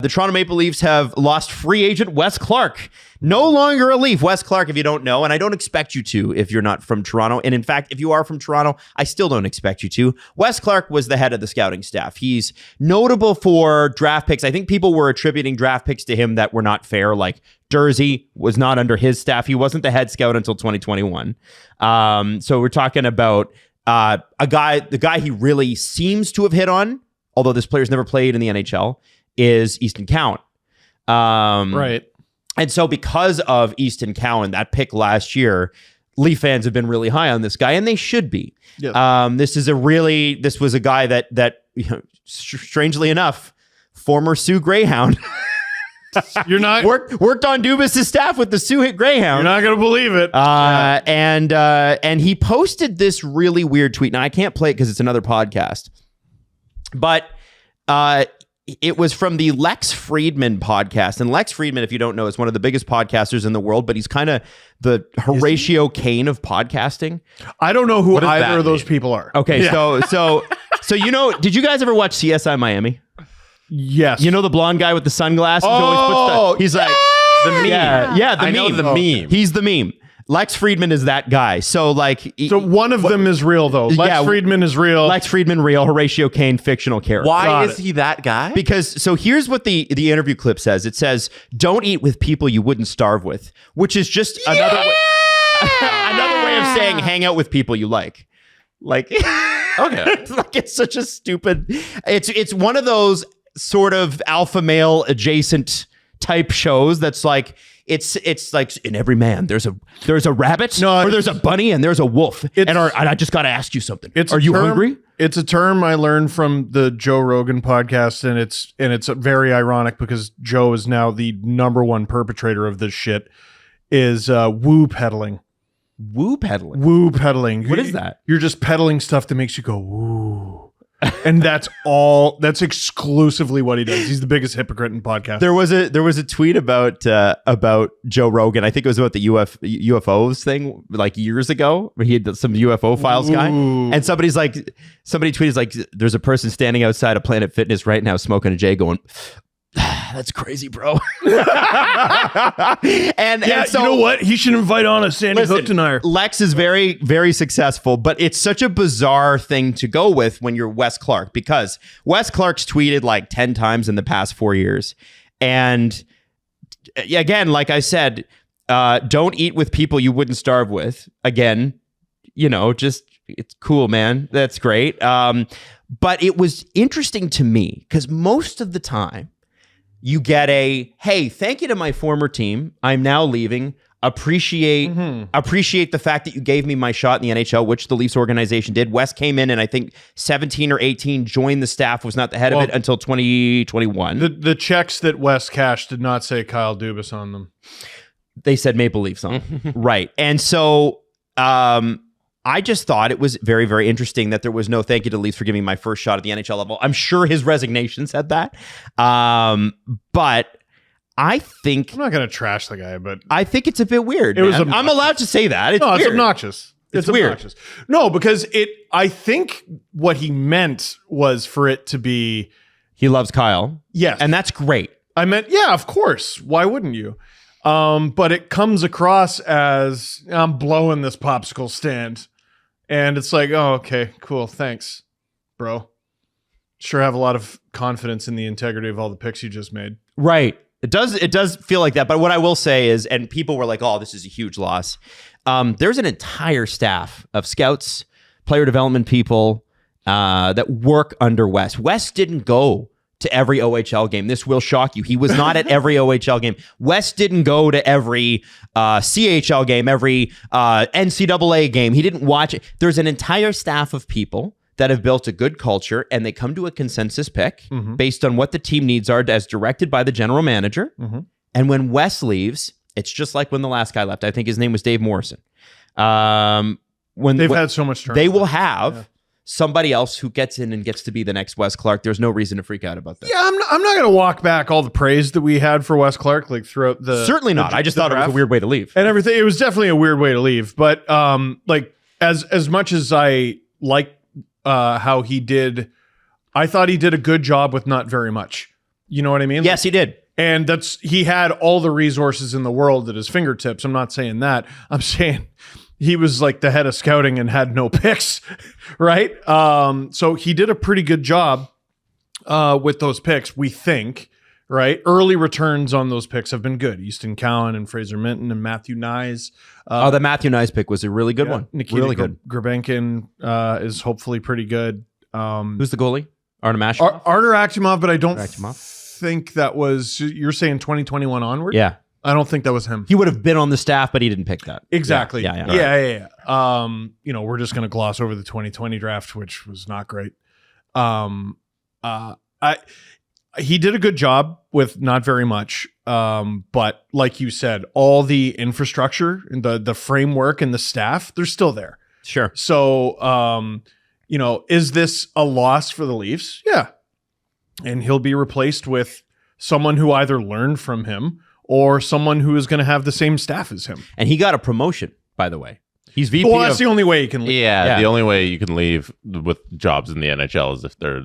The Toronto Maple Leafs have lost free agent Wes Clark. No longer a Leaf. Wes Clark, if you don't know, and I don't expect you to if you're not from Toronto. And in fact, if you are from Toronto, I still don't expect you to. Wes Clark was the head of the scouting staff. He's notable for draft picks. I think people were attributing draft picks to him that were not fair. Like Jersey was not under his staff. He wasn't the head scout until 2021. So we're talking about the guy he really seems to have hit on, although this player's never played in the NHL, is Easton Cowan. Right. And so because of Easton Cowan, that pick last year, Leaf fans have been really high on this guy, and they should be. Yes. This was a guy that strangely enough, former Sioux Greyhound. You're not worked on Dubas' staff with the Sioux Greyhound. You're not going to believe it. And he posted this really weird tweet. Now I can't play it because it's another podcast, but it was from the Lex Friedman podcast. And Lex Friedman, if you don't know, is one of the biggest podcasters in the world, but he's kind of the Horatio Caine of podcasting. I don't know who either of those people are. Okay, yeah. So did you guys ever watch CSI Miami? Yes. You know the blonde guy with the sunglasses? He's like the meme. Yeah, the I meme. know the meme. He's the meme. Lex Friedman is that guy. So one of them is real though. Lex Friedman is real. Lex Friedman real. Horatio Caine fictional character. Why is he that guy? Because here's what the interview clip says. It says, "Don't eat with people you wouldn't starve with," which is just another way of saying hang out with people you like. Like okay, it's such a stupid. It's one of those sort of alpha male adjacent type shows that's like. It's like in every man there's a rabbit or there's a bunny and there's a wolf and I just got to ask you something. Are you hungry? It's a term I learned from the Joe Rogan podcast, and it's very ironic because Joe is now the #1 perpetrator of this shit. Is woo peddling. Woo peddling. Woo peddling. What is that? You're just peddling stuff that makes you go woo. And that's exclusively what he does. He's the biggest hypocrite in podcast. There was a tweet about Joe Rogan. I think it was about the UFOs thing like years ago where he had some UFO files guy. And somebody tweeted like, there's a person standing outside of Planet Fitness right now smoking a J going, that's crazy, bro. and so, you know what? He should invite on a Sandy Hook tonight. Lex is very, very successful, but it's such a bizarre thing to go with when you're Wes Clark, because Wes Clark's tweeted like 10 times in the past 4 years. And again, like I said, don't eat with people you wouldn't starve with. Again, just it's cool, man. That's great. But it was interesting to me because most of the time, you get hey, thank you to my former team. I'm now leaving. Appreciate the fact that you gave me my shot in the NHL, which the Leafs organization did. Wes came in and I think 17 or 18, joined the staff, was not the head of it until 2021. The checks that Wes cashed did not say Kyle Dubas on them. They said Maple Leafs on them. Right. And so I just thought it was very, very interesting that there was no thank you to Leafs for giving me my first shot at the NHL level. I'm sure his resignation said that. But I think... I'm not going to trash the guy, but... I think it's a bit weird. I'm allowed to say that. It's weird. It's obnoxious. It's obnoxious. Weird. No, because I think what he meant was for it to be... He loves Kyle. Yes. And that's great. I meant, yeah, of course. Why wouldn't you? But it comes across as, I'm blowing this popsicle stand. And it's like, oh, okay, cool. Thanks, bro. Sure have a lot of confidence in the integrity of all the picks you just made. Right. It does feel like that. But what I will say is, and people were like, oh, this is a huge loss. There's an entire staff of scouts, player development people that work under Wes. Wes didn't go to every OHL game. This will shock you. He was not at every OHL game. Wes didn't go to every CHL game, every NCAA game. He didn't watch it. There's an entire staff of people that have built a good culture, and they come to a consensus pick based on what the team needs are as directed by the general manager. And when Wes leaves, it's just like when the last guy left. I think his name was Dave Morrison. They've had so much turnover. They will have somebody else who gets in and gets to be the next Wes Clark. There's no reason to freak out about that. Yeah, I'm not going to walk back all the praise that we had for Wes Clark like throughout the... Certainly not. I just thought it was a weird way to leave. And everything. It was definitely a weird way to leave. But like as much as I like how he did, I thought he did a good job with not very much. You know what I mean? Yes, he did. And he had all the resources in the world at his fingertips. I'm not saying that. I'm saying he was like the head of scouting and had no picks, right? So he did a pretty good job with those picks, we think, right? Early returns on those picks have been good. Easton Cowan and Fraser Minton and Matthew Nyes. The Matthew Nyes pick was a really good one. Nikita really good. Grabenkin is hopefully pretty good. Who's the goalie? Artem Ashimov? Artur Akimov, but I don't Akimov? think that was, you're saying 2021 onward? Yeah. I don't think that was him. He would have been on the staff, but he didn't pick that. Exactly. Yeah. We're just going to gloss over the 2020 draft, which was not great. He did a good job with not very much. But like you said, all the infrastructure and the framework and the staff, they're still there. Sure. So, is this a loss for the Leafs? Yeah. And he'll be replaced with someone who either learned from him or someone who is going to have the same staff as him. And he got a promotion, by the way. He's VP. Well, that's the only way he can leave. Yeah, the only way you can leave with jobs in the NHL is if they're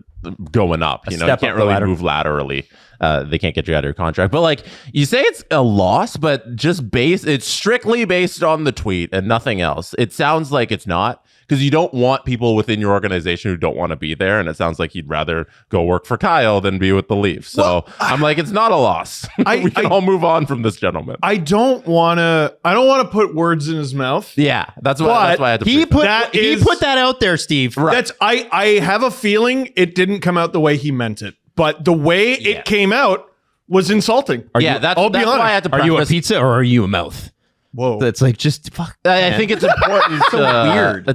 going up. You can't really move laterally. They can't get you out of your contract. But like you say, it's a loss, but it's strictly based on the tweet and nothing else. It sounds like it's not, because you don't want people within your organization who don't want to be there. And it sounds like he'd rather go work for Kyle than be with the Leafs. So I'm like, it's not a loss. We can all move on from this gentleman. I don't want to put words in his mouth. Yeah, that's why I had to he put that out there, Steve. Right. I have a feeling it didn't come out the way he meant it, but the way it came out was insulting. I'll be honest. Why I had to are you a pizza or are you a mouth? Whoa. That's like, just fuck. I think it's important. So weird.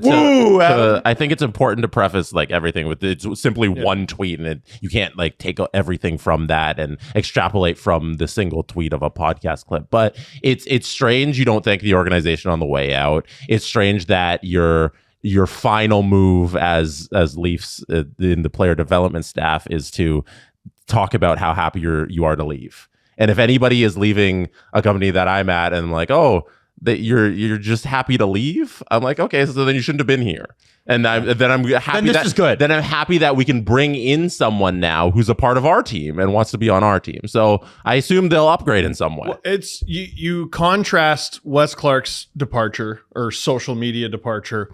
I think it's important to preface like everything with it's simply one tweet, and you can't like take everything from that and extrapolate from the single tweet of a podcast clip. But it's strange you don't thank the organization on the way out. It's strange that your final move as Leafs in the player development staff is to talk about how happy you are to leave. And if anybody is leaving a company that I'm at and I'm like, oh, that you're just happy to leave, I'm like, okay, so then you shouldn't have been here. And I'm happy this is good. Then I'm happy that we can bring in someone now who's a part of our team and wants to be on our team. So I assume they'll upgrade in some way. Well, it's you contrast Wes Clark's departure or social media departure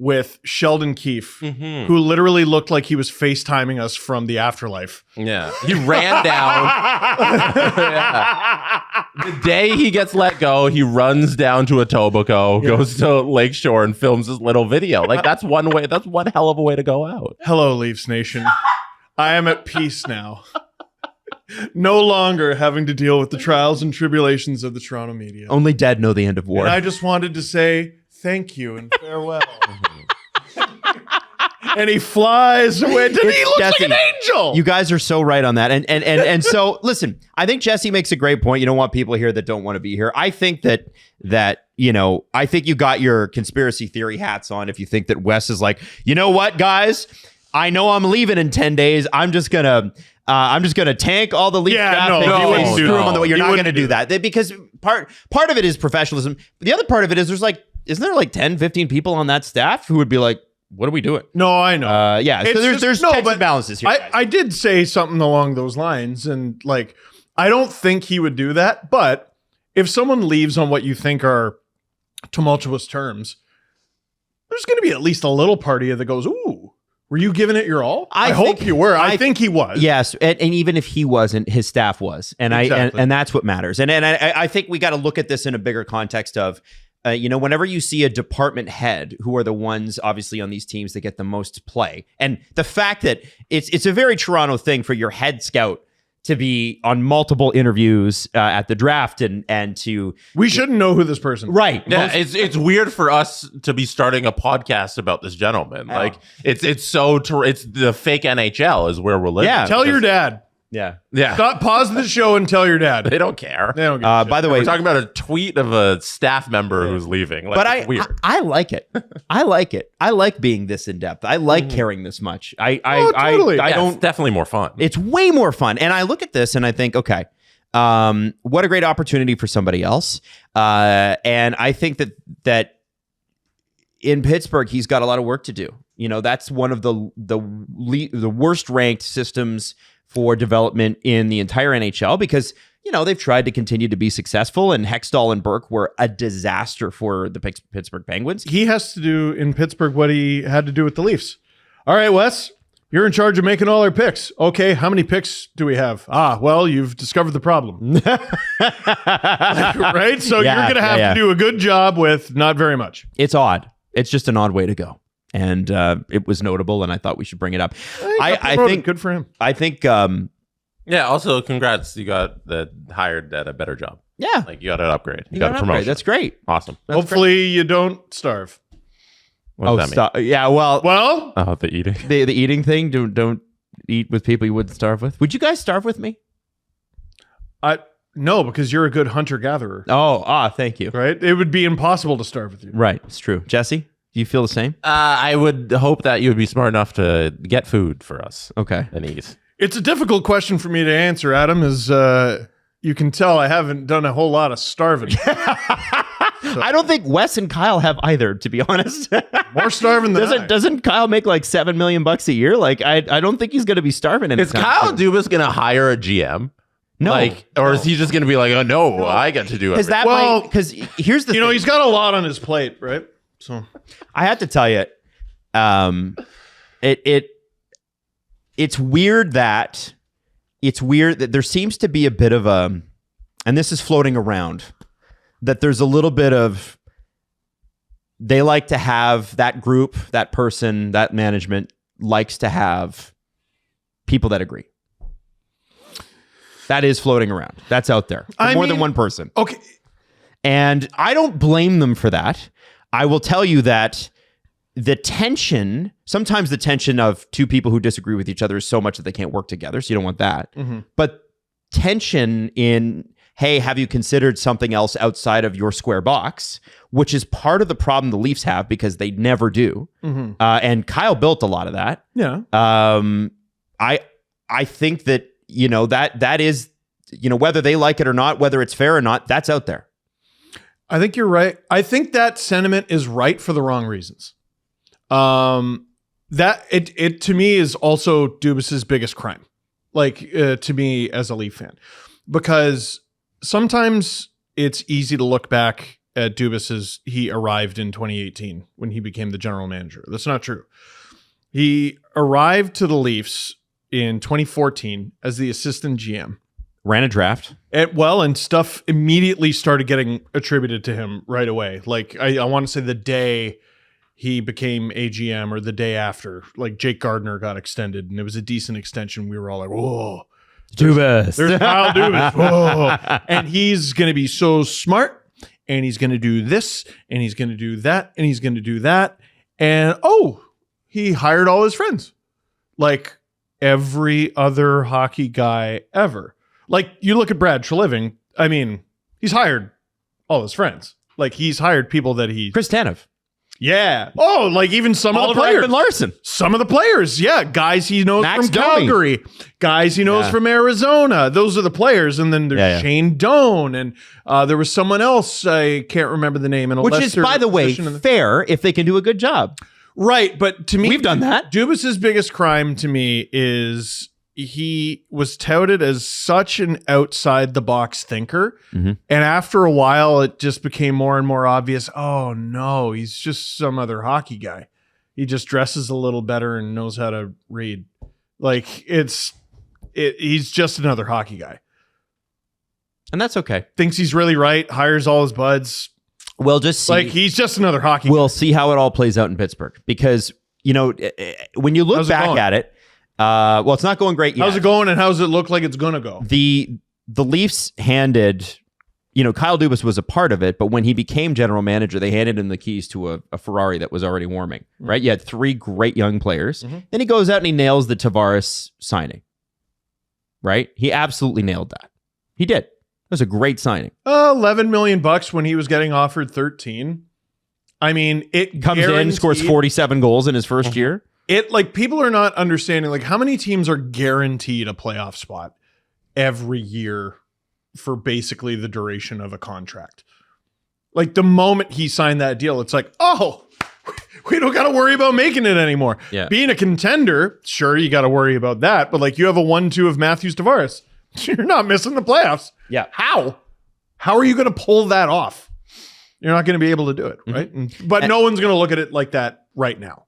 with Sheldon Keefe, who literally looked like he was FaceTiming us from the afterlife. Yeah. He ran down. The day he gets let go, he runs down to Etobicoke, goes to Lakeshore and films his little video. Like that's one way. That's one hell of a way to go out. Hello, Leafs Nation. I am at peace now. No longer having to deal with the trials and tribulations of the Toronto media. Only dead know the end of war. And I just wanted to say thank you and farewell. And he flies away. He looks Jesse, like an angel. You guys are so right on that. And so listen, I think Jesse makes a great point. You don't want people here that don't want to be here. I think that I think you got your conspiracy theory hats on if you think that Wes is like, you know what, guys? I know I'm leaving in 10 days. I'm just gonna tank all the Leaf draft picks and screw them on the way. You're not gonna do that. Because part of it is professionalism. The other part of it is isn't there like 10, 15 people on that staff who would be like, what are we doing? No, I know. So there's checks and balances here. I did say something along those lines, and like, I don't think he would do that. But if someone leaves on what you think are tumultuous terms, there's going to be at least a little part of you that goes, "Ooh, were you giving it your all?" I hope you were. I think he was. Yes, and even if he wasn't, his staff was, and exactly. and that's what matters. And I think we got to look at this in a bigger context of. Whenever you see a department head, who are the ones obviously on these teams that get the most play, and the fact that it's a very Toronto thing for your head scout to be on multiple interviews at the draft and to we shouldn't know who this person is. Right. Yeah, it's weird for us to be starting a podcast about this gentleman. Like it's the fake NHL is where we're living. Yeah. Tell your dad. Yeah. Stop, pause the show and tell your dad. They don't care. They don't give a shit. By the way, we're talking about a tweet of a staff member who's leaving. Like, but weird. I like it. I like it. I like being this in depth. I like caring this much. Totally. I don't. It's definitely more fun. It's way more fun. And I look at this and I think, okay, what a great opportunity for somebody else. And I think that in Pittsburgh, he's got a lot of work to do. That's one of the worst ranked systems for development in the entire NHL because, they've tried to continue to be successful, and Hextall and Burke were a disaster for the Pittsburgh Penguins. He has to do in Pittsburgh what he had to do with the Leafs. All right, Wes, you're in charge of making all our picks. Okay, how many picks do we have? Well, you've discovered the problem. Right? So you're going to have to do a good job with not very much. It's odd. It's just an odd way to go. And it was notable, and I thought we should bring it up. I think good for him. I think... yeah, also congrats. You got hired at a better job. Yeah. Like you got an upgrade. You got got a an promotion. upgrade. That's great. Awesome. Hopefully you don't starve. What does that mean? Yeah, well... Oh, the eating. The eating thing, don't eat with people you wouldn't starve with. Would you guys starve with me? No, because you're a good hunter-gatherer. Thank you. Right? It would be impossible to starve with you. Right, it's true. Jesse, do you feel the same? I would hope that you would be smart enough to get food for us. Okay. And eat. It's a difficult question for me to answer, Adam, as you can tell I haven't done a whole lot of starving. I don't think Wes and Kyle have either, to be honest. More starving than I. Doesn't Kyle make like $7 million a year? Like, I don't think he's going to be starving. Is Kyle Dubas going to hire a GM? No. Or is he just going to be like, oh, no, I get to do it? Because here's the thing. He's got a lot on his plate, right? So I have to tell you, it's weird that there seems to be a bit of a, and this is floating around, that there's a little bit of, they like to have that group, that person, that management likes to have people that agree. That is floating around. That's out there. More than one person. Okay. And I don't blame them for that. I will tell you that sometimes the tension of two people who disagree with each other is so much that they can't work together. So you don't want that. Mm-hmm. But tension in, hey, have you considered something else outside of your square box, which is part of the problem the Leafs have because they never do. Mm-hmm. And Kyle built a lot of that. Yeah. I think that, that is, whether they like it or not, whether it's fair or not, that's out there. I think you're right. I think that sentiment is right for the wrong reasons. That it to me is also Dubas's biggest crime. To me as a Leaf fan, because sometimes it's easy to look back at Dubas as he arrived in 2018 when he became the general manager. That's not true. He arrived to the Leafs in 2014 as the assistant GM. Ran a draft. And stuff immediately started getting attributed to him right away. I want to say the day he became AGM or the day after, Jake Gardner got extended and it was a decent extension. We were all like, whoa. Dubas. There's Kyle Dubas. Whoa. And he's going to be so smart and he's going to do this and he's going to do that and he's going to do that. And, he hired all his friends. Like every other hockey guy ever. You look at Brad Treliving. I mean, he's hired all his friends. He's hired people that he... Chris Tanev. Yeah. Even some of the players. Larson. Some of the players. Yeah. Guys he knows Max from Domi. Calgary. Guys he knows from Arizona. Those are the players. And then there's Shane Doan. And there was someone else. I can't remember the name. Which is, by the way, fair if they can do a good job. Right. But to me... We've done that. Dubas's biggest crime to me is... he was touted as such an outside the box thinker. Mm-hmm. And after a while, it just became more and more obvious. Oh no, he's just some other hockey guy. He just dresses a little better and knows how to read. He's just another hockey guy. And that's okay. Thinks he's really right. Hires all his buds. Well, just see. He's just another hockey We'll guy. see how it all plays out in Pittsburgh because, when you look back at it, it's not going great yet. How's it going and how's it look like it's going to go? The Leafs handed, Kyle Dubas was a part of it, but when he became general manager, they handed him the keys to a Ferrari that was already warming, right? You had three great young players. Mm-hmm. Then he goes out and he nails the Tavares signing, right? He absolutely nailed that. He did. It was a great signing. $11 million when he was getting offered 13. I mean, it comes in, scores 47 goals in his first year. People are not understanding, how many teams are guaranteed a playoff spot every year for basically the duration of a contract. The moment he signed that deal, it's We don't got to worry about making it anymore. Yeah. Being a contender, sure, you got to worry about that. But like you have a 1-2 of Matthews Tavares. You're not missing the playoffs. Yeah. How? How are you going to pull that off? You're not going to be able to do it, right? But no one's going to look at it like that right now.